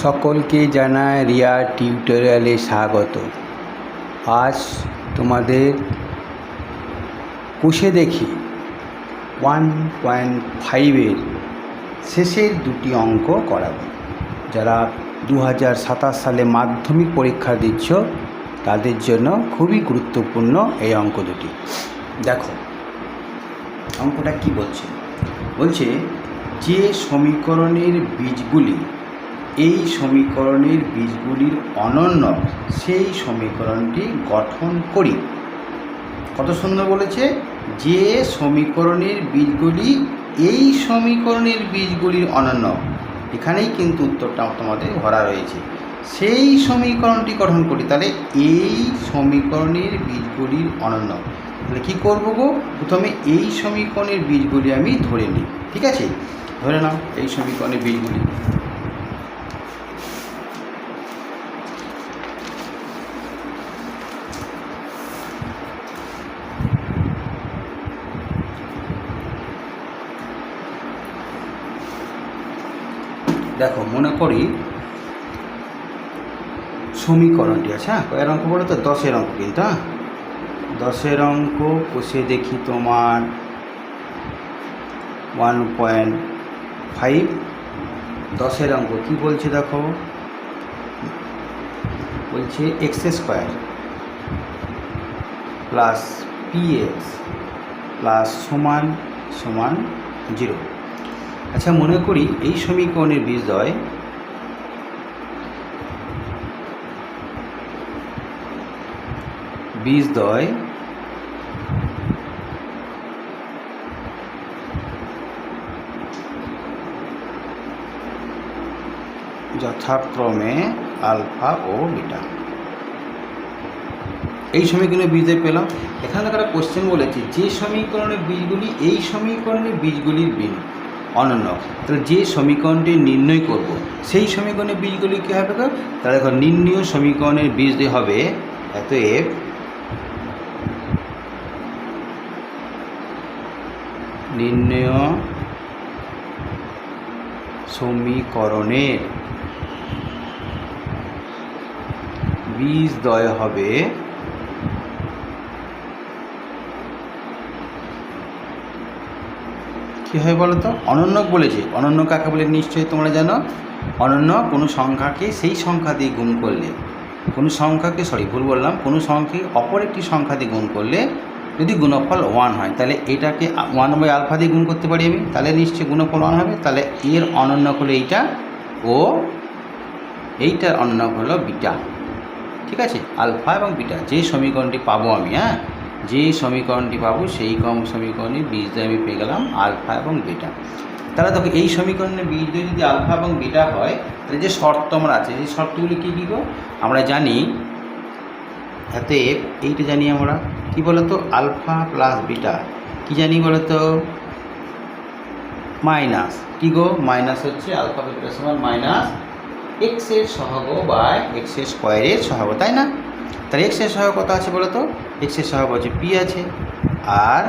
সকলকে জানায় রিয়া টিউটোরিয়ালে স্বাগত। আজ তোমাদের কুশে দেখি 1.5-এর শেষের দুটি অঙ্ক করাবো। যারা 2027 সালে মাধ্যমিক পরীক্ষা দিচ্ছ তাদের জন্য খুবই গুরুত্বপূর্ণ এই অঙ্ক দুটি। দেখো অঙ্কটা কি বলছে, যে সমীকরণের বীজগুলি এই সমীকরণের বীজগুলির অনন্য সেই সমীকরণটি গঠন করি। কত সুন্দর বলেছে, যে সমীকরণের বীজগুলি এই সমীকরণের বীজগুলির অনন্য। এখানেই কিন্তু উত্তরটা তোমাদের ভরা রয়েছে, সেই সমীকরণটি গঠন করি। তাহলে এই সমীকরণের বীজগুলির অনন্য, তাহলে কী করবো গো, প্রথমে এই সমীকরণের বীজগুলি আমি ধরে নিই। ঠিক আছে, ধরে নাও এই সমীকরণের বীজগুলি। দেখো মনে করি সমীকরণটি আছে, কয়ের অঙ্ক বলো তো, 10-এর অঙ্ক কিন্তু। 10-এর অঙ্ক কষে দেখি তোমার 1.5। 10-এর অঙ্ক কী বলছে দেখো, বলছে x² প্লাস px প্লাস সমান 0। আচ্ছা মনে করি এই সমীকরণের বীজদ্বয় যথাক্রমে আলফা ও বিটা। এই সমীকরণের বীজদ্বয় পেলাম। এখানে একটা কোশ্চেন বলেছে যে সমীকরণের বীজগুলি এই সমীকরণের বীজগুলির অনন্য। তাহলে যে সমীকরণটি নির্ণয় করব সেই সমীকরণের বীজগুলি কী হবে? তাহলে দেখো নির্ণয় সমীকরণের বীজদ্বয় হবে অতএব নির্ণয় সমীকরণের বীজদ্বয় হবে কী হয় বলো তো, অনন্যক বলেছে। অনন্য কাকে বলে নিশ্চয়ই তোমরা জানো। অনন্য কোনো সংখ্যাকে সেই সংখ্যা দিয়ে গুণ করলে, কোনো সংখ্যাকে কোনো সংখ্যাকে অপর একটি সংখ্যা দিয়ে গুণ করলে যদি গুণফল 1 হয়, তাহলে এটাকে 1/α দিয়ে গুণ করতে পারি আমি, তাহলে নিশ্চয়ই গুণফল 1 হবে। তাহলে এর অনন্য হলো এইটা ও এইটার অনন্য হলো বিটা। ঠিক আছে, আলফা এবং বিটা যে সমীকরণটি পাবো আমি, যে সমীকরণটি পাবো সেই সমীকরণের বীজদ্বয় আমি পেয়ে গেলাম আলফা এবং বিটা। তাহলে দেখো এই সমীকরণের বীজদ্বয় যদি আলফা এবং বিটা হয়, তাহলে যে শর্ত আমরা আছে সেই শর্তগুলি কী কী গো আমরা জানি। অতএব এইটা জানি আমরা, কি বলতো, আলফা প্লাস বিটা কী জানি বলতো, মাইনাস কী গো, মাইনাস হচ্ছে আলফা বিটা সমান মাইনাস x-এর সহগ বাই x² সহগ, তাই না? তাহলে x-এর সহগ কত আছে বলো তো, x-এর সহগ হচ্ছে p আছে, আর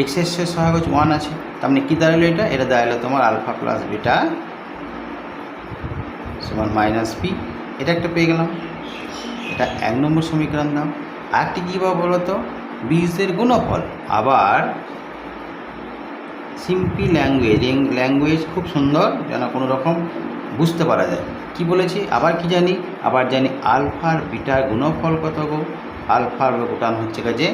x-এর সহগ হচ্ছে 1 আছে। তার মানে কী দাঁড়ালো, এটা দাঁড়ালো তোমার আলফা প্লাস বিটা সমান -p। এটা একটা পেয়ে গেলাম, এটা 1 নম্বর সমীকরণ দাম। আরেকটি কী পাবো বলো তো, বীজের গুণফল। আবার সিম্পল ল্যাঙ্গুয়েজ খুব সুন্দর, যেন কোনো রকম বুঝতে পারা যায় কি বলেছি। আবার কি জানি, আবার জানি আলফার বিটার গুণফল কত গো, আলফার গুণন হচ্ছে কাজে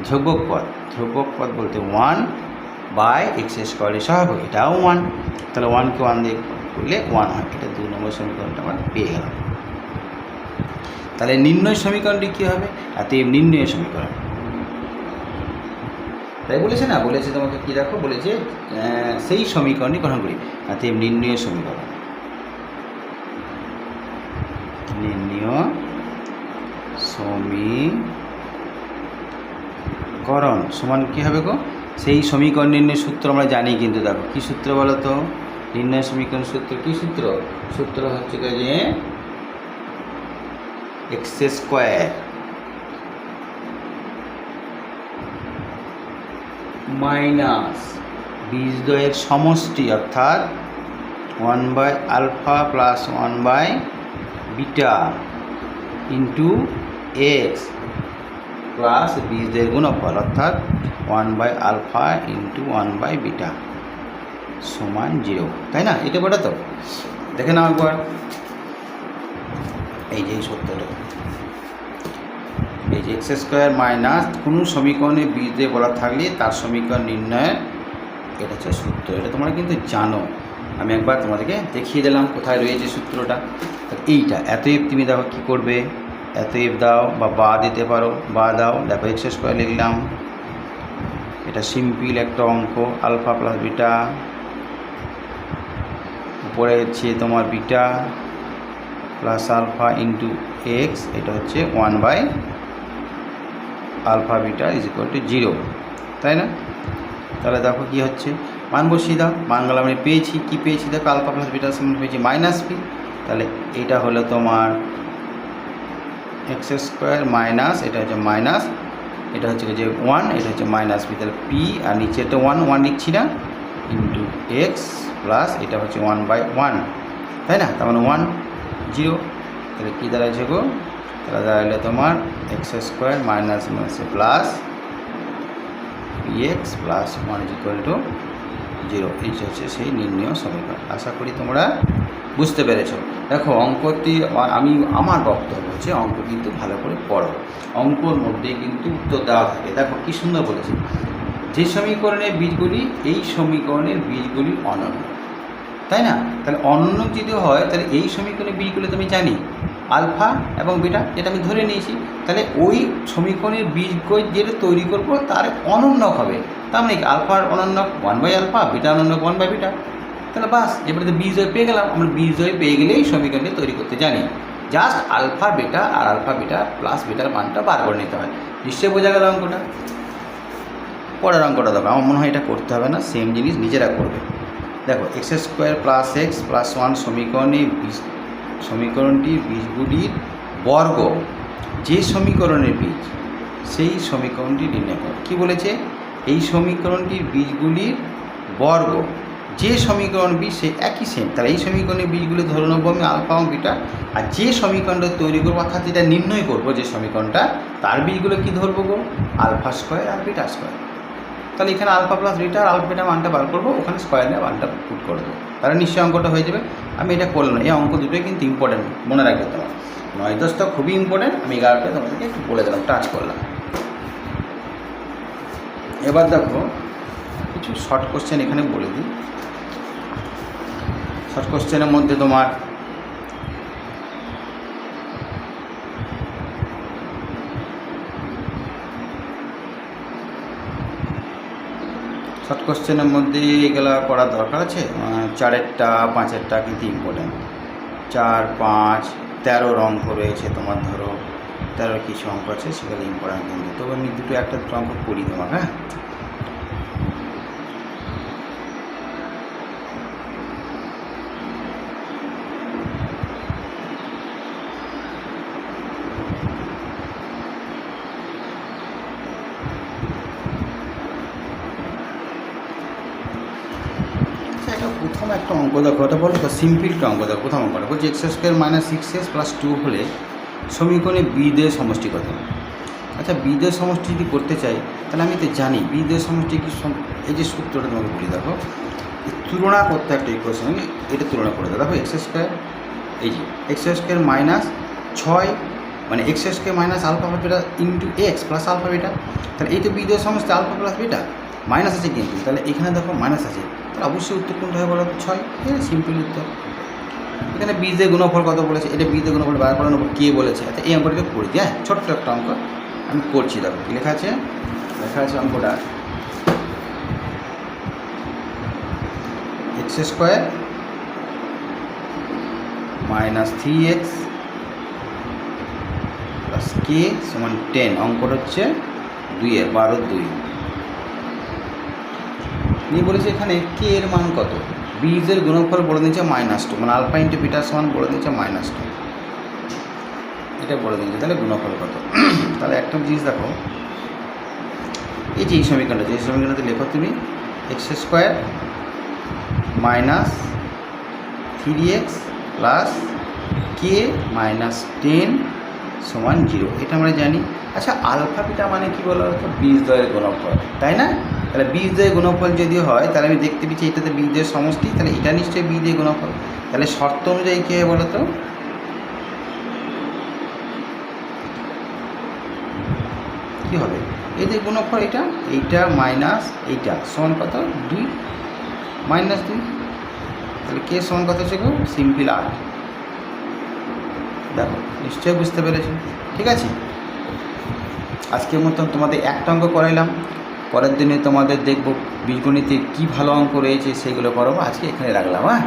ধ্রুবক পদ বলতে 1/x² সহগ, এটাও 1। তাহলে 1কে 1 দিয়ে করলে 1 হয়, এটা 2 নম্বর সমীকরণটা আমরা পেয়ে গেলাম। তাহলে নির্ণয় সমীকরণটি কী হবে, অতএব নির্ণয় সমীকরণ, তাই বলেছে না, বলেছে তোমাকে কী দেখো, বলেছে সেই সমীকরণটি গঠন করি, অতএব নির্ণয় সমীকরণ সমান কী হবে গো, সেই সমীকরণ নির্ণয় সূত্র আমরা জানি কিন্তু। দেখো কী সূত্র বলো তো, নির্ণয় সমীকরণ সূত্র কী সূত্র হচ্ছে যে x² মাইনাস বীজদ্বয়ের সমষ্টি অর্থাৎ 1/α প্লাস 1/β ইন্টু এক্স প্লাস বীজের গুণফল, অর্থাৎ 1/α ইন্টু 1/β সমান 0, তাই না? এটা বলে তো দেখে নাও একবার, এই যে সত্যটা, এই যে এক্স স্কোয়ার মাইনাস কোনো সমীকরণে বীজ দিয়ে বলা থাকলে তার সমীকরণ নির্ণয়ের এটা হচ্ছে সূত্র। এটা তোমরা কিন্তু জানো, আমি একবার তোমাদেরকে দেখিয়ে দিলাম কোথায় রয়েছে সূত্রটা। এইটা এত এফ তুমি দেখো কী করবে, এত এফ দাও বা দিতে পারো, দাও, দেখো এক্স স্কোয়ার লিখলাম, এটা সিম্পল একটা অঙ্ক, আলফা প্লাস বিটা, উপরে হচ্ছে তোমার beta plus alpha into x, এটা হচ্ছে 1/α বিটা ইজ ইকুয়াল টু 0, তাই না? তাহলে দেখো কী হচ্ছে, মান বসিয়ে দাও, মানগুলো আমি পেয়েছি, কী পেয়েছি দেখো, আলফা প্লাস বিটার সমান পেয়েছি -p, তাহলে এটা হলো তোমার এক্স স্কোয়ার মাইনাস, এটা হচ্ছে মাইনাস, এটা হচ্ছে যে 1, এটা হচ্ছে -p, তাহলে p আর নিচে তো 1 লিখছি না, ইন্টু এক্স প্লাস এটা হচ্ছে 1/1, তাই না? তার মানে 1 0, তাহলে কী দাঁড়াচ্ছে গো, তাহলে দাঁড়ালে তোমার x square minus plus px plus 1 is equal to 0। এই হচ্ছে সেই নির্ণয় সমীকরণ। আশা করি তোমরা বুঝতে পেরেছো। দেখো অঙ্কটি আমি আমার বক্তব্য হচ্ছে অঙ্ক কিন্তু ভালো করে পড়ো, অঙ্কর মধ্যে কিন্তু উত্তর দেওয়া থাকে। দেখো কী সুন্দর বলেছে, যে সমীকরণের বীজগুলি এই সমীকরণের বীজগুলি অনন্য, তাই না? তাহলে অনন্য যদি হয় তাহলে এই সমীকরণের বীজগুলো তো আমি জানি আলফা এবং বিটা, যেটা আমি ধরে নিয়েছি, তাহলে ওই সমীকরণের বীজগুলো যেটা তৈরি করব তার অনন্য হবে। তার মানে কি, আলফার অনন্য 1/α, বিটা অনন্য 1/β, তাহলে বাস এবারে তো বীজদ্বয় পেয়ে গেলাম। আমরা বীজদ্বয় পেয়ে গেলেই সমীকরণটি তৈরি করতে জানি, জাস্ট আলফা বিটা আর আলফা বিটা প্লাস বিটার মানটা বার করে নিতে হয়। নিশ্চয়ই বোঝা গেল অঙ্কটা? পরের অঙ্কটা দেখো, আমার মনে হয় এটা করতে হবে না, সেম জিনিস নিজেরা করবে। দেখো x square plus x plus 1 সমীকরণটির বীজগুলির বর্গ, যে সমীকরণের বীজ সেই সমীকরণটি নির্ণয় করো। কী বলেছে, এই সমীকরণটির বীজগুলির বর্গ, যে সমীকরণ বীজ সেই একই সেম, তাহলে এই সমীকরণের বীজগুলি ধরে নেবো আমি আলফা এবং বিটা, আর যে সমীকরণটা তৈরি করবো অর্থাৎ যেটা নির্ণয় করবো যে সমীকরণটা, তার বীজগুলো কী ধরবো গো, আলফা স্কোয়ার আর বিটা স্কোয়ার। তাহলে এখানে আলফা প্লাস বিটা আর আলফা বিটা মানটা বার করবো, ওখানে স্কোয়ার নিয়ে মানটা পুট করে দেবো, তাহলে নিশ্চয়ই অঙ্কটা হয়ে যাবে। আমি এটা করলাম, এই অঙ্ক দুটোই কিন্তু ইম্পর্টেন্ট, মনে রাখবে তোমার। 9-10টা খুবই ইম্পর্টেন্ট, আমি 11টা তোমাদেরকে একটু বলে দিলাম, টাচ করলাম। এবার দেখো কিছু শর্ট কোশ্চেন এখানে বলে দিই। শর্ট কোশ্চেনের মধ্যে তোমার শর্ট কোশ্চেনের মধ্যে এগুলো করার দরকার আছে, 4-এরটা 5-এরটা কিন্তু ইম্পর্টেন্ট। 4, 5, 13 অঙ্ক রয়েছে তোমার, ধরো 13 কিছু অঙ্ক আছে, সেগুলো ইম্পর্টেন্ট কিন্তু। তবে আমি দুটো অঙ্ক করি তোমার, হ্যাঁ। প্রথম একটা অঙ্ক দেখো, ওটা বলো তো সিম্পল একটা অঙ্ক দেখো। প্রথম অঙ্কটা বলছি x square minus 6x plus 2 হলে সমীকরণে বীজের সমষ্টি কত? আচ্ছা, বীজের সমষ্টি যদি করতে চাই তাহলে আমি তো জানি বীজের সমষ্টি কি, এই যে সূত্রটা তোমাকে বলি, দেখো তুলনা করতে একটা ইকুয়েশন, এটা তুলনা করে দাও। দেখো এক্স স্কোয়ার, এই যে এক্স স্কোয়ার মাইনাস 6 মানে x square minus alpha beta into x plus alpha beta, তাহলে এই তো বীজের সমষ্টি আলফা প্লাস বিটা, মাইনাস আছে কিন্তু, তাহলে এখানে দেখো মাইনাস আছে, তাহলে অবশ্যই উত্তর কোনটা হয় বলো তো, 6। সিম্পল উত্তর। এখানে বীজের গুণফল কত বলেছে, এটা বীজের গুণফল বার করে নেবো, কে বলেছে। আচ্ছা এই অঙ্কটাকে করে দিই, হ্যাঁ, ছোট্ট একটা অঙ্ক আমি করছি। দেখো কী লেখা আছে, অঙ্কটা X square minus 3x plus K সমান 10, অঙ্কটা হচ্ছে 12 নিয়ে বলেছে এখানে কে এর মান কত, বীজের গুণফল বলে দিচ্ছে -2, মানে আলফা ইন্টু বিটার সমান বলে দিচ্ছে -2, এটা বলে দিচ্ছে। তাহলে গুণফল কত? তাহলে একটা জিনিস দেখো, এই যে এই সমীকরণটা, যে সমীকরণটা লেখো তুমি X square minus 3x plus K minus 10 সমান 0, এটা আমরা জানি। আচ্ছা, আলফা বিটা মানে কি বলা হতো? বীজদ্বয়ের গুণফল, তাই না? তাহলে বীজদ্বয়ের গুণফল যদি হয় তাহলে আমি দেখতে পেয়েছি এটাতে বীজদ্বয়ের সমষ্টি, তাহলে এটা নিশ্চয়ই বীজদ্বয়ের গুণফল। তাহলে শর্ত অনুযায়ী কী হবে বলো তো? কী হবে? এদের গুণফল এইটা মাইনাস এইটা সমান কত? 2 মাইনাস 2, তাহলে কে সমান কত হচ্ছে গো? সিম্পল 8। দেখো, নিশ্চয়ই বুঝতে পেরেছো। ঠিক আছে, আজকের মতন তোমাদের একটা অঙ্ক করাইলাম। পরের দিনে তোমাদের দেখব বীজগণিতে কী ভালো অঙ্ক রয়েছে, সেইগুলো করাবো। আজকে এখানে রাখলাম। হ্যাঁ।